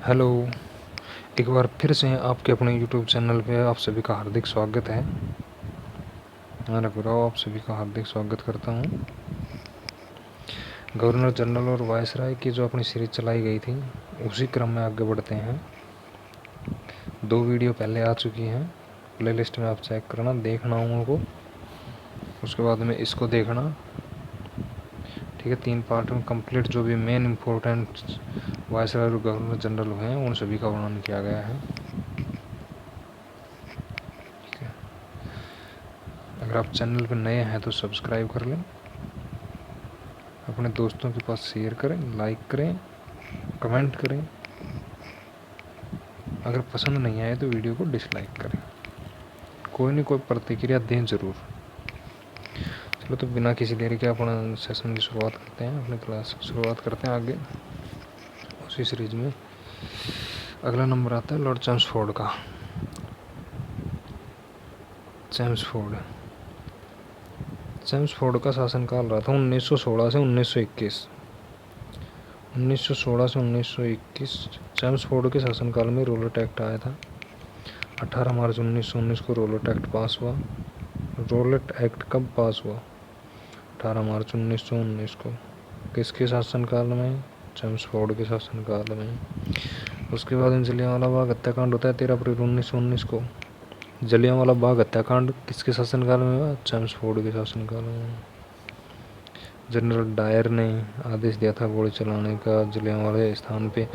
Hello. एक बार फिर से आपके अपने यूट्यूब चैनल पे आप सभी का हार्दिक स्वागत है। मैं रघुराव आप सभी का हार्दिक स्वागत करता हूँ। गवर्नर जनरल और वायसराय की जो अपनी सीरीज चलाई गई थी उसी क्रम में आगे बढ़ते हैं। 2 वीडियो पहले आ चुकी हैं, प्लेलिस्ट में आप चेक करना, देखना उनको, उसके बाद में इसको देखना। ठीक है, 3 पार्ट में कंप्लीट जो भी मेन इम्पोर्टेंट वायसराय और गवर्नर जनरल हुए हैं उन सभी का वर्णन किया गया है। अगर आप चैनल पर नए हैं तो सब्सक्राइब कर लें, अपने दोस्तों के पास शेयर करें, लाइक करें, कमेंट करें। अगर पसंद नहीं आए तो वीडियो को डिसलाइक करें, कोई नहीं कोई प्रतिक्रिया दें ज़रूर। चलो तो बिना किसी देरी के अपना सेशन की शुरुआत करते हैं, अपने क्लास की शुरुआत करते हैं आगे उसी सीरीज में। अगला नंबर आता है लॉर्ड चैम्सफोर्ड का। चैम्सफोर्ड का शासनकाल रहा था 1916 से 1921। 1916 से 1921 चैम्सफोर्ड के शासनकाल में रोलेट एक्ट आया था। 18 मार्च 1919 को रोलेट एक्ट पास हुआ। रोलेट एक्ट कब पास हुआ? 18 मार्च 1919 को। किसके शासनकाल में? चैम्सफोर्ड के शासनकाल में। उसके बाद जलियांवाला बाग हत्याकांड होता है 13 अप्रैल 1919 को। जलियांवाला बाग हत्याकांड किसके शासनकाल में हुआ? चैम्सफोर्ड के शासनकाल में। जनरल डायर ने आदेश दिया था गोली चलाने का जलियांवाले स्थान पे।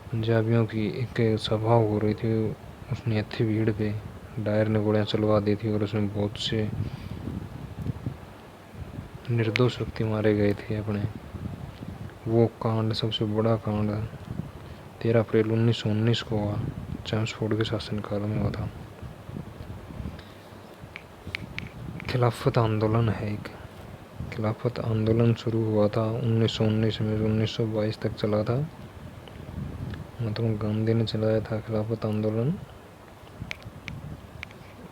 पंजाबियों की एक सभा हो रही थी, उसने थी भीड़ पे डायर ने गोलियां चलवा दी थी और उसमें बहुत से निर्दोष व्यक्ति मारे गए थे अपने। वो कांड सबसे बड़ा कांड 13 अप्रैल 1919 को हुआ, चैम्सफोर्ड के शासनकाल में हुआ था। खिलाफत आंदोलन है एक। खिलाफत आंदोलन शुरू हुआ था 1919 में, 1922 तक चला था। महात्मा गांधी ने चलाया था खिलाफत आंदोलन।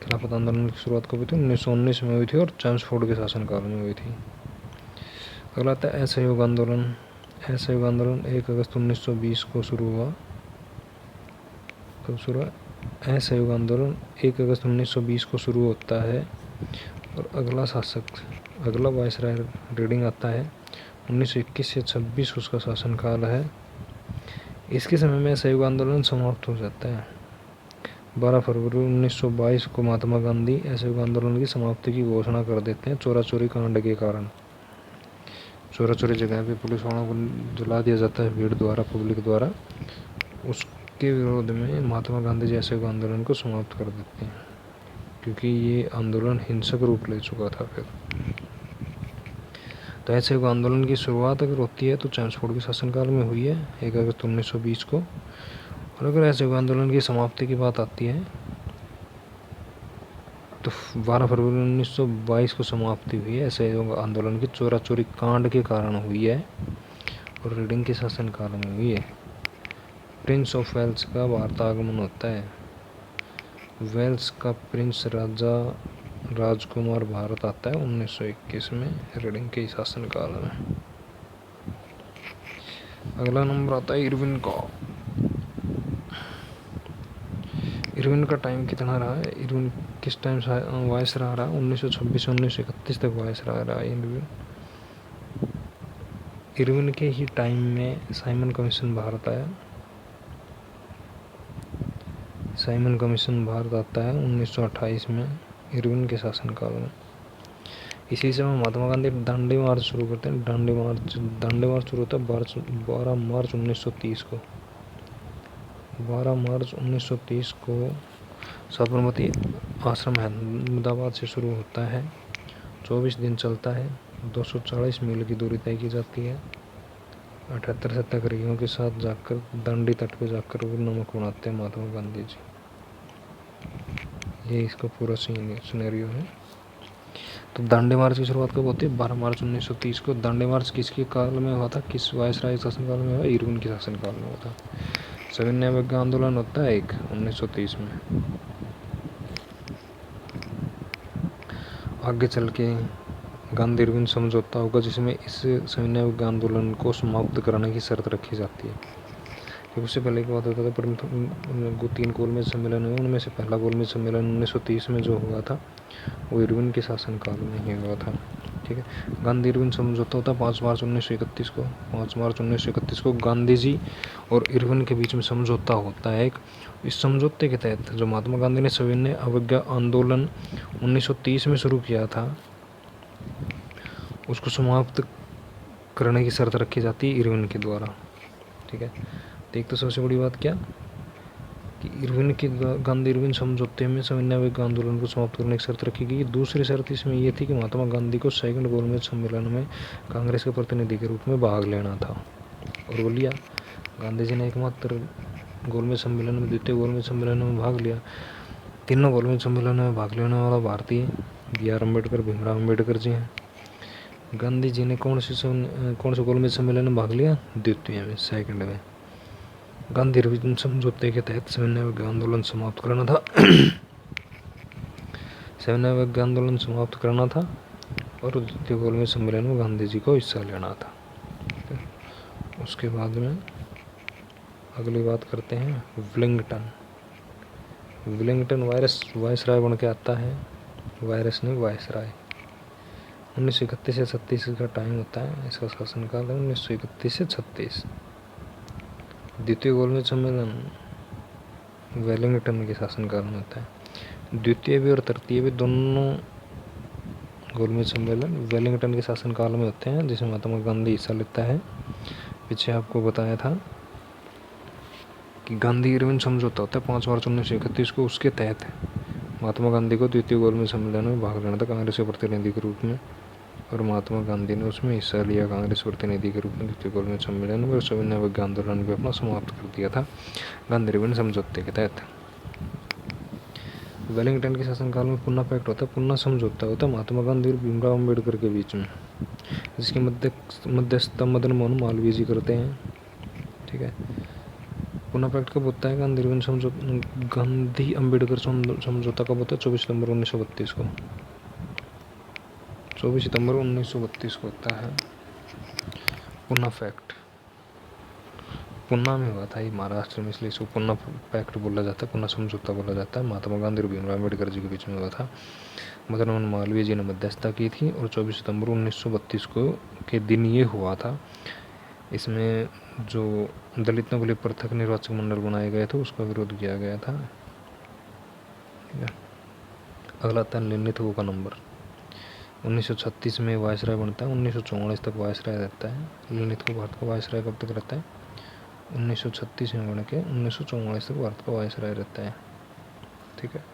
खिलाफत आंदोलन की शुरुआत कब हुई थी? 1919 में हुई थी और चैम्सफोर्ड के शासनकाल में हुई थी। अगला आता है असहयोग आंदोलन। असहयोग आंदोलन 1 अगस्त 1920 को शुरू हुआ। कब शुरू हुआ? असहयोग आंदोलन 1 अगस्त 1920 को शुरू होता है और अगला वायसराय रीडिंग आता है 1921 से 26 उसका शासनकाल है। इसके समय में असहयोग आंदोलन समाप्त हो जाता है। 12 फरवरी 1922 को महात्मा गांधी असहयोग आंदोलन की समाप्ति की घोषणा कर देते हैं चोरा चोरी कांड के कारण। चोरा चोरी जगह पे पुलिस वालों को जला दिया जाता है भीड़ द्वारा, पब्लिक द्वारा। उसके विरोध में महात्मा गांधी जी असहयोग आंदोलन को समाप्त कर देते हैं, क्योंकि ये आंदोलन हिंसक रूप ले चुका था फिर। तो असहयोग आंदोलन की शुरुआत अगर होती है तो चैम्सफोर्ड के शासनकाल में हुई है 1 अगस्त 1920 को। और अगर असहयोग आंदोलन की समाप्ति की बात आती है तो 12 फरवरी 1922 को समाप्ति हुई है असहयोग आंदोलन की चोरा चोरी कांड के कारण हुई है और रीडिंग के शासनकाल में हुई है। प्रिंस ऑफ वेल्स का भारत आगमन होता है। वेल्स का प्रिंस राजा राजकुमार भारत आता है 1921 में रीडिंग के शासनकाल में। अगला नंबर आता है इरविन का। इरविन का टाइम कितना रहा है? इरविन किस टाइम वायसराय रहा? 1926 से 1931 तक वायसराय रहा इरविन। इरविन के ही टाइम में साइमन कमीशन भारत आया। साइमन कमीशन भारत आता है 1928 में इरविन के शासनकाल में। इसी समय महात्मा गांधी दांडी मार्च शुरू करते हैं। दांडी मार्च शुरू होता है 12 मार्च 1930 को। 12 मार्च 1930 को साबरमती आश्रम अहमदाबाद से शुरू होता है। 24 दिन चलता है। 240 मील की दूरी तय की जाती है। 78 सत्याग्रहियों के साथ जाकर दांडी तट पे जाकर वो नमक बनाते हैं महात्मा गांधी जी। ये इसका पूरा सिनेरियो है। तो दांडी मार्च की शुरुआत कब होती है? 12 मार्च 1930 को। दांडी मार्च किसके काल में हुआ था? किस वायसराय शासनकाल में हुआ? इरविन के शासनकाल में हुआ था। सविनय अवज्ञा आंदोलन होता है एक 1930 में। आगे चल के गांधी इरविन समझौता होगा जिसमें इस सविनय अवज्ञा आंदोलन को समाप्त कराने की शर्त रखी जाती है। फिर उससे पहले की बात होता था प्रथम तीन गोलमेज सम्मेलन हुए, उनमें से पहला गोलमेज सम्मेलन 1930 में जो हुआ था वो इरविन के शासनकाल में ही हुआ था। ठीक है, गांधी इरविन समझौता होता है 5 मार्च 1931 को। 5 मार्च 1931 को गांधी जी और इरविन के बीच में समझौता होता है एक। इस समझौते के तहत जो महात्मा गांधी ने सविनय अवज्ञा आंदोलन 1930 में शुरू किया था उसको समाप्त करने की शर्त रखी जाती है इरविन के द्वारा। ठीक है, तो एक तो सबसे बड़ी बात क्या कि इरविन के गांधी इरविन समझौते में सविनय अवज्ञा आंदोलन को समाप्त करने की शर्त रखी गई। दूसरी शर्त इसमें यह थी कि महात्मा गांधी को सेकंड गोलमेज सम्मेलन में कांग्रेस के प्रतिनिधि के रूप में भाग लेना था, और वो लिया। गांधी जी ने एकमात्र गोलमेज सम्मेलन में, द्वितीय गोलमेज सम्मेलन में भाग लिया। तीनों गोलमेज सम्मेलन में भाग लेने वाला भारतीय BR अम्बेडकर, भीमराव अम्बेडकर जी हैं। गांधी जी ने कौन से गोलमेज सम्मेलन में भाग लिया? द्वितीय में, सेकंड में। गांधी इरविन समझौते के तहत सविनय अवज्ञा आंदोलन समाप्त करना था सविनय अवज्ञा आंदोलन समाप्त करना था और द्वितीय गोलमेज सम्मेलन में गांधी जी को हिस्सा लेना था। उसके बाद में अगली बात करते हैं विलिंगटन। विलिंगटन वायसराय बन के आता है, वायरस नहीं वायसराय। 1931 से 36 का टाइम होता है, इसका शासनकाल है 1931 से 36। द्वितीय गोलमेज सम्मेलन वेलिंगटन के शासनकाल में होता है। द्वितीय भी और तृतीय भी दोनों गोलमेज सम्मेलन वेलिंगटन के शासनकाल में होते हैं, जिसमें महात्मा गांधी हिस्सा लेता है। पीछे आपको बताया था कि गांधी इरविन समझौता होता है 5 मार्च 1931 को। उसके तहत महात्मा गांधी को द्वितीय गोलमेज सम्मेलन में भाग लेना था कांग्रेस के प्रतिनिधि के रूप में, और महात्मा गांधी ने उसमें हिस्सा लिया कांग्रेस प्रतिनिधि के रूप में द्वितीय गोलमेज सम्मेलन में, और सविनय अवज्ञा आंदोलन भी अपना समाप्त कर दिया था गांधी इरविन समझौते के तहत। वेलिंगटन के शासनकाल में पुन्ना पैक्ट होता है, पुन्ना समझौता होता है महात्मा गांधी और भीमराव अम्बेडकर के बीच में, जिसकी मध्यस्थता मदन मोहन मालवीय जी करते हैं। ठीक है, पुन्ना पैक्ट कब होता है? गांधी इरविन गांधी अम्बेडकर समझौता कब होता है? 24 सितंबर 1932 को। 24 सितंबर 1932 को होता है पुन्ना पैक्ट। पुन्ना में हुआ था ये महाराष्ट्र में, इसलिए इसको पुन्ना पैक्ट बोला जाता है, पुन्ना समझौता बोला जाता है। महात्मा गांधी और भीमराव अम्बेडकर जी के बीच में हुआ था। मदन मोहन मालवीय जी ने मध्यस्थता की थी, और 24 सितंबर 1932 को के दिन ये हुआ था। इसमें जो दलितों के लिए पृथक निर्वाचक मंडल बनाए गए थे उसका विरोध किया गया था। अगला था लिनिथगो का नंबर। 1936 में वायसराय बनता है, 1944 तक वायसराय रहता है। लिनिथगो भारत का वायसराय कब तक रहता है? 1936 में बन के 1944 तक भारत का वायसराय रहता है। ठीक है,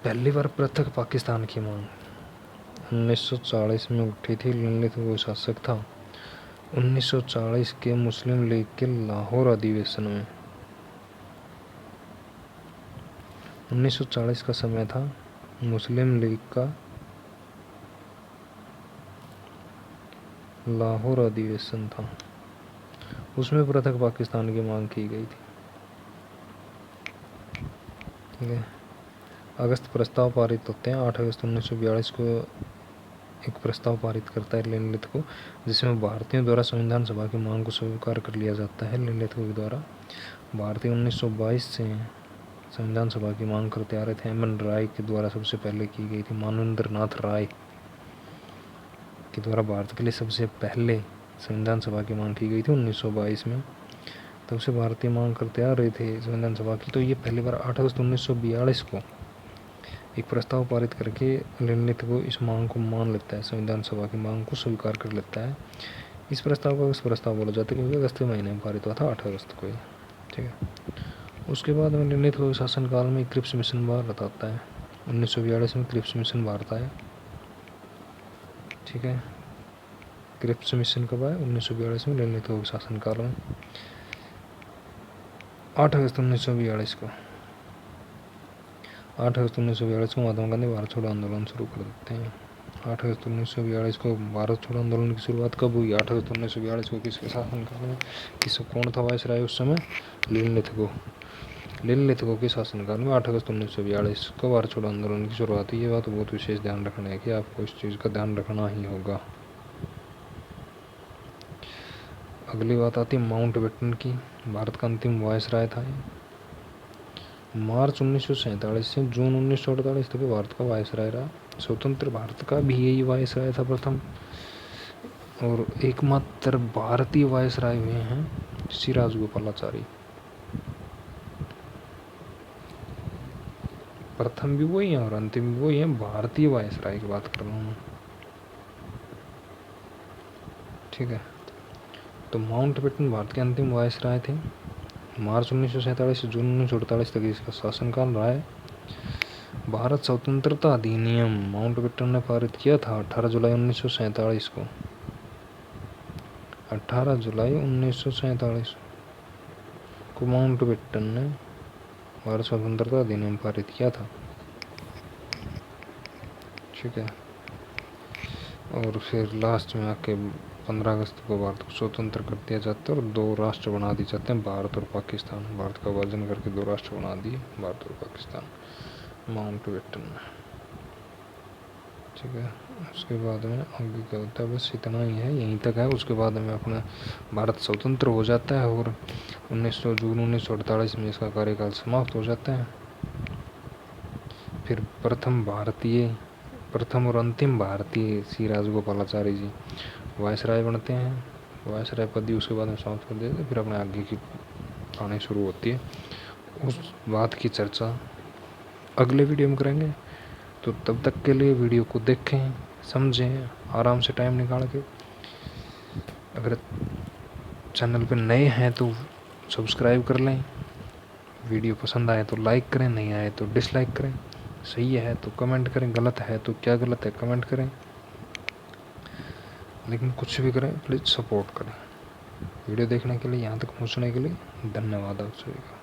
पहली बार पृथक पाकिस्तान की मांग 1940 में उठी थी। लिनिथगो शासक था। 1940 के मुस्लिम लीग के लाहौर अधिवेशन में 1940 का समय था, मुस्लिम लीग का लाहौर अधिवेशन था, उसमें पृथक पाकिस्तान की मांग की गई थी। ठीक है, अगस्त प्रस्ताव पारित होते हैं। 8 अगस्त 1942 को एक प्रस्ताव पारित करता है लिनिथगो, जिसमें भारतीयों द्वारा संविधान सभा की मांग को स्वीकार कर लिया जाता है। लिनिथगो के द्वारा भारतीय 1922 से संविधान सभा की मांग करते आ रहे थे। एम एन राय के द्वारा सबसे पहले की गई थी, मानवेंद्र नाथ राय के द्वारा भारत के लिए सबसे पहले संविधान सभा की मांग की गई थी 1922 में। तब से भारतीय मांग करते आ रहे थे संविधान सभा की। तो ये पहली बार 8 अगस्त 1942 को एक प्रस्ताव पारित करके लिनिथगो इस मांग को मान लेता है, संविधान सभा की मांग को स्वीकार कर लेता है। इस प्रस्ताव को अगस्त प्रस्ताव बोला जाता है, क्योंकि अगस्त के महीने में पारित हुआ था 8 अगस्त को। ठीक है, उसके बाद में लिनिथगो के शासनकाल में क्रिप्स मिशन भारत आता है। 1942 में क्रिप्स मिशन भारत आया। ठीक है, क्रिप्स मिशन कब आया? 1942 में, लिनिथगो के शासनकाल में 8 अगस्त 1942 को। 8 अगस्त 1942 को महात्मा गांधी भारत छोड़ो आंदोलन शुरू कर देते हैं। 8 अगस्त 1942 को भारत छोड़ो आंदोलन की शुरुआत कब हुई? 8 अगस्त 1942 को। किसके शासनकाल में? कौन था वायसराय उस समय? लिनिथगो। लिनिथगो के शासनकाल में 8 अगस्त 1942 को भारत छोड़ो आंदोलन की शुरुआत हुई। ये बात बहुत विशेष ध्यान रखना है कि आपको इस चीज़ का ध्यान रखना ही होगा। अगली बात आती है माउंटबेटन की। भारत का अंतिम वायसराय था ये। मार्च 1947 से जून 1948 तक भारत का वायसराय रहा। स्वतंत्र भारत का भी यही वायसराय था प्रथम, और एकमात्र भारतीय वायसराय हुए हैं श्री राजगोपालाचारी। प्रथम भी वही है और अंतिम भी वही है, भारतीय वायसराय की बात कर रहा हूँ। ठीक है, तो माउंटबेटन भारत के अंतिम वायसराय थे। मार्च 1947 से जून 1948 तक इसका शासनकाल रहा है। भारत स्वतंत्रता अधिनियम माउंटबेटन ने पारित किया था 18 जुलाई 1947 को। 18 जुलाई 1947 को माउंटबेटन ने भारत स्वतंत्रता अधिनियम पारित किया था। ठीक है, और फिर लास्ट में आके 15 अगस्त को भारत को स्वतंत्र कर दिया जाता है और दो राष्ट्र बना दिए जाते हैं, भारत और पाकिस्तान। भारत का विभाजन करके दो राष्ट्र बना दिए, भारत और पाकिस्तान, माउंटबेटन में। ठीक है, उसके बाद में आगे क्या होता है, बस इतना ही है, यहीं तक है। उसके बाद में अपना भारत स्वतंत्र हो जाता है और जून 1948 में इसका कार्यकाल समाप्त हो जाता है। फिर प्रथम और अंतिम भारतीय श्री राजगोपालाचारी जी वायसराय बनते हैं। वायसराय पद ही उसके बाद में समाप्त कर देते, फिर अपने आगे की कहानी शुरू होती है। उस बात की चर्चा अगले वीडियो में करेंगे। तो तब तक के लिए वीडियो को देखें, समझें आराम से टाइम निकाल के। अगर चैनल पे नए हैं तो सब्सक्राइब कर लें, वीडियो पसंद आए तो लाइक करें, नहीं आए तो डिसलाइक करें, सही है तो कमेंट करें, गलत है तो क्या गलत है कमेंट करें, लेकिन कुछ भी करें प्लीज़ सपोर्ट करें। वीडियो देखने के लिए, यहाँ तक पहुँचने के लिए धन्यवाद आप सभी का।